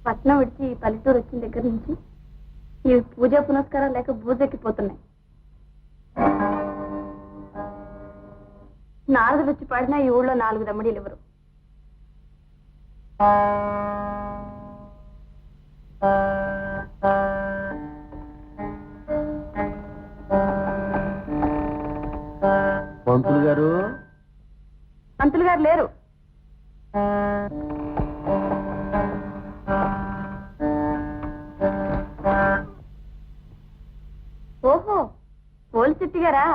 పట్నం విడిచి పల్లెటూరు వచ్చిన దగ్గర నుంచి ఈ పూజా పునస్కారాలు లేక బూజెక్కిపోతున్నాయి. నారదులు వచ్చి పడినా ఈ ఊళ్ళో 4 దమ్మడీలు ఇవ్వరు. పంతులు గారు లేరు. ఓహో, పోలిశెట్టి గారా?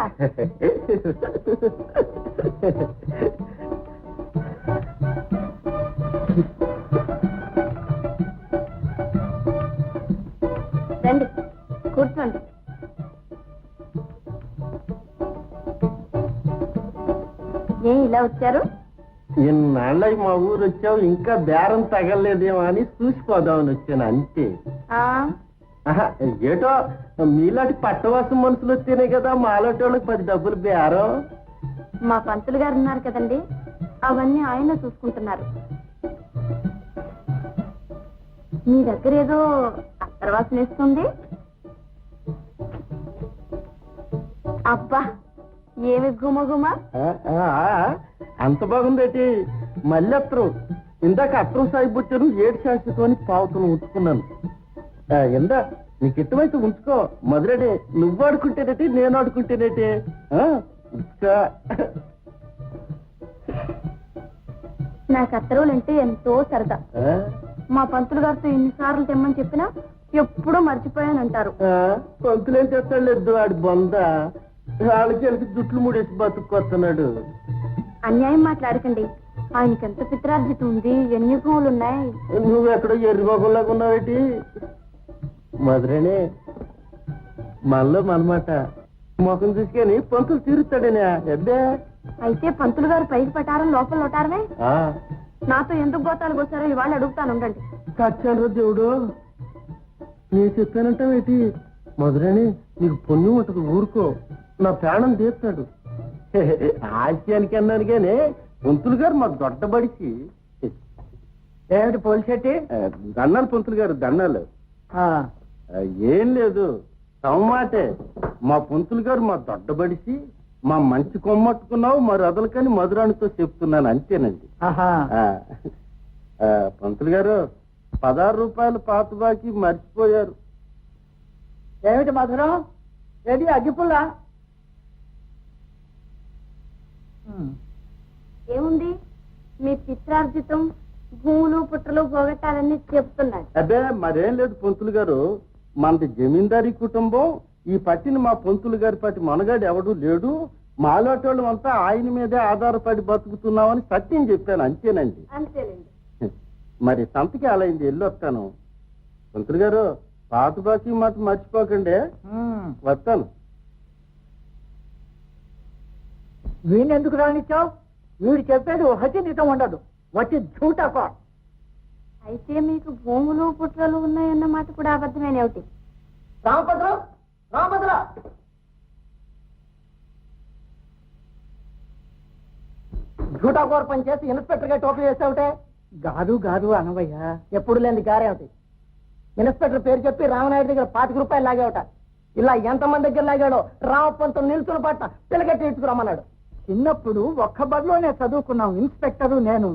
రండి, కూర్చోండి. ఏం ఇలా వచ్చారు? ఇన్నాళ్ళకి మా ఊరు వచ్చావు, ఇంకా బేరం తగలేదేమో అని చూసిపోదామని వచ్చాను అంతే. ఏటో మీలాంటి పట్టవాసం మనుషులు వస్తేనే కదా మాలాంటి వాళ్ళకి 10 డబ్బులు బేరం. మా పంతులు గారు ఉన్నారు కదండి, అవన్నీ ఆయన చూసుకుంటున్నారు. మీ దగ్గర ఏదో అత్తరవాసన వేస్తుంది. అబ్బా, ఏమి గుమగుమ! అంత బాగుందేటి? మళ్ళీ అత్తరం. ఇందాక అత్తరం సాగిపోచ్చాను, 7 శాస్త్రతోని పావుతులు ఉంచుకున్నాను. ఎందా నీకు ఎటువైతే ఉంచుకో. మొదలడే నువ్వు ఆడుకుంటేనేటి, నేను ఆడుకుంటేనేటి. నాకు అత్తరువులు అంటే ఎంతో సరదా. మా పంతులు గారితో ఎన్నిసార్లు తెమ్మని చెప్పినా ఎప్పుడూ మర్చిపోయానంటారు. పంతులేం చేస్తాడు వాడి బొంద. వాళ్ళకి వెళ్తే జుట్లు ముడేసి బతుక్కొస్తున్నాడు. అన్యాయం మాట్లాడకండి. ఆయనకి ఎంత పిత్రార్జితం ఉంది, ఎన్ని భూములు ఉన్నాయి. నువ్వెక్కడో ఎర్రిగోగంలాగా ఉన్నావేటి? మధురేనే మనలో మనమాట. ముఖం చూసుకొని పంతులు తీరుస్తాడేనా? అబ్బే, అయితే పంతులు గారు పైకి పటారం లోపల లోటారమే. నాతో ఎందుకు గోతాలు కోసారో ఇవాళ అడుగుతాను, ఉండండి. చచ్చాను దేవుడు, నేను చెప్పానంటావేటి? మధురేని నీకు పుణ్యం ఉంటుంది, ఊరుకో. నా ప్రాణం తీస్తాడు. ఆశ్యానికి అన్నాను కానీ పంతులు గారు మా దొడ్డబడిచి. ఏమిటి పోలిశెట్టి? దండాలు పంతులు గారు, దండాలు. ఏం లేదు, తమ్మాటే. మా పంతులు గారు మా దొడ్డబడిచి మా మంచి కొమ్మట్టుకున్నావు మరి అదలకని మధురానితో చెప్తున్నాను, అంతేనండి. పంతులు గారు 16 రూపాయలు పాత బాకి మర్చిపోయారు. ఏమిటి మధురం? ఏది అగ్గిపుల్లా? ఏముంది, మీ పిత్రార్జితం, భూములు పుట్టలు పోగొట్టాలని చెప్తున్నారు. అదే మరేం లేదు పంతులు గారు, మనది జమీందారీ కుటుంబం. ఈ పట్టిని మా పంతులు గారి పట్టి మనగాడు ఎవడు లేడు. మాలోటోళ్ళం అంతా ఆయన మీదే ఆధారపడి బతుకుతున్నామని సత్యం చెప్పాను, అంతేనండి. అంతేనండి. మరి సంతకి అలా అయింది, వెళ్ళి వస్తాను. పంతులు గారు పాత బాకీ మాట మర్చిపోకండి. వస్తాను. వీడిని ఎందుకు రానిచ్చావు? వీడు చెప్పేది ఒకటి నిజం ఉండదు, వచ్చి జూటకో. అయితే మీకు భూములు పుట్రలు ఉన్నాయన్నమాట కూడా అబద్ధమైన ఒకటి. రామభద్రం, రామభద్రం, జూటాకోర పని చేసి ఇన్స్పెక్టర్ గా టోపీ వేసావుటే. గాదు గాదు అనవయ్య, ఎప్పుడు లేని గారేమిటి? ఇన్స్పెక్టర్ పేరు చెప్పి రామనాయుడు దగ్గర 25 రూపాయలు లాగేవట. ఇలా ఎంతమంది దగ్గర లాగాడో రామపంతం నిల్చున్న పట్ల పిల్లగట్టి ఇచ్చుకురమ్మన్నాడు. చిన్నప్పుడు ఒక్క బడిలోనే చదువుకున్నాం ఇన్స్పెక్టరు నేను.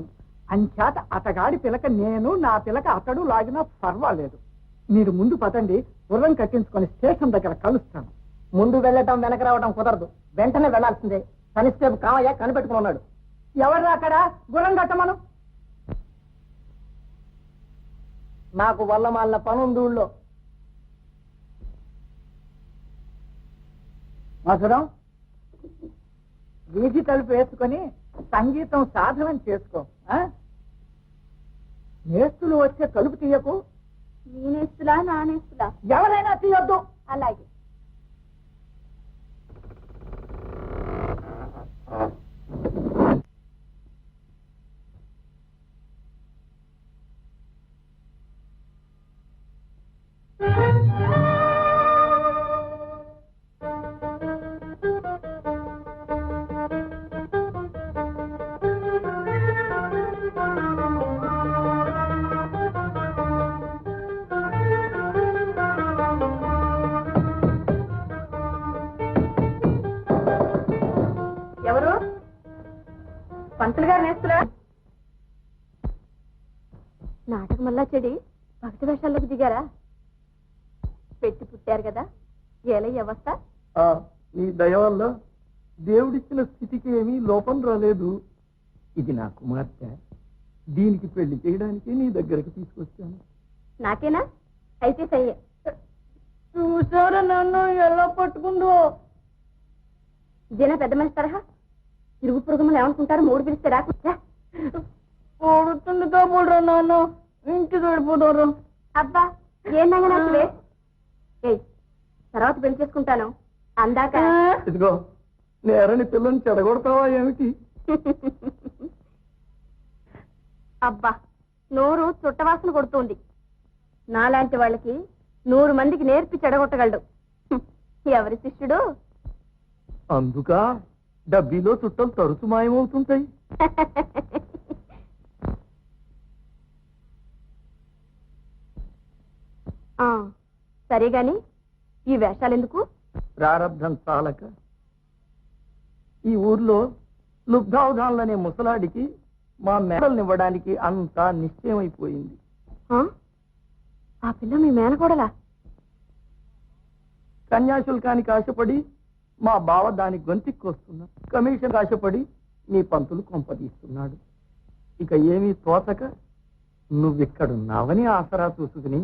అంచేత అతగాడి పిలక నేను, నా పిలక అతడు లాగినా పర్వాలేదు. మీరు ముందు పదండి, గుర్రం కట్టించుకొని స్టేషన్ దగ్గర కలుస్తాను. ముందు వెళ్ళటం వెనక రావడం కుదరదు, వెంటనే వెళ్లాల్సిందే. కానిస్టేబుల్ కామయ్య కనిపెట్టుకుని ఉన్నాడు. ఎవరు అక్కడ? గుర్రం కట్టమను. నాకు వల్లమాలిన పనుంది ఊళ్ళో. మధురం, వీధి తలుపు వేసుకొని సంగీతం సాధనం చేసుకో. నేస్తులు వచ్చే తలుపు తీయకు. మీ నేస్తులా, నా నేస్తులా? ఎవరైనా తీయొద్దు. అలాగే. పంతులు గారు నేస్తున్నా నాటకం వల్ల చెడి భక్తి వేషాల్లోకి దిగారా పెట్టి పుట్టారు కదా ఏలయ్య అవస్థ నీ దయ వల్ల దేవుడిచ్చిన స్థితికి ఏమీ లోపం రాలేదు. ఇది నా కుమార్తె, దీనికి పెళ్లి చేయడానికి నీ దగ్గరకు తీసుకొచ్చాను. నాకేనా అయితే సయ్యే చూసారా నన్ను ఎలా పట్టుకుందో. ఇదేనా పెద్ద మనిషి తరహా ఇరుగు పురుగుమలు ఏమనుకుంటారు మూడు పిలిస్తే రాకుండా పడుతుంది కాబోడ్రా నాన్న, ఇంటికి వెళ్ళిపోతారు. అబ్బా ఏందంగా నాకు తర్వాత పెళ్లి చేసుకుంటాను అందాక ఇదిగో నేరని పిల్లని చెడగొడతావా ఏమిటి? అబ్బా నోరు చుట్టవాసన కొడుతుంది. నాలాంటి వాళ్ళకి 100 మందికి నేర్పి చెడగొట్టగలడు. ఎవరి శిష్యుడు? అందుక డబ్బీలో చుట్టలు తరచు మాయమవుతుంటాయి. సరే గాని ఈ వేషాలెందుకు? ప్రారబ్ధం చాలక ఈ ఊర్లో లుబ్ధావధానులనే ముసలాడికి మా మేడల్నివ్వడానికి అంతా నిశ్చయమైపోయింది. ఆ పిల్ల మీ మేనకోడలా? కన్యాశుల్కానికి ఆశపడి మా బావ దాని గొంతిక్కొస్తున్నా, కమిషన్ ఆశపడి నీ పంతులు కొంపదీస్తున్నాడు. ఇక ఏమీ తోచక నువ్విక్కడున్నావని ఆసరా చూసుకుని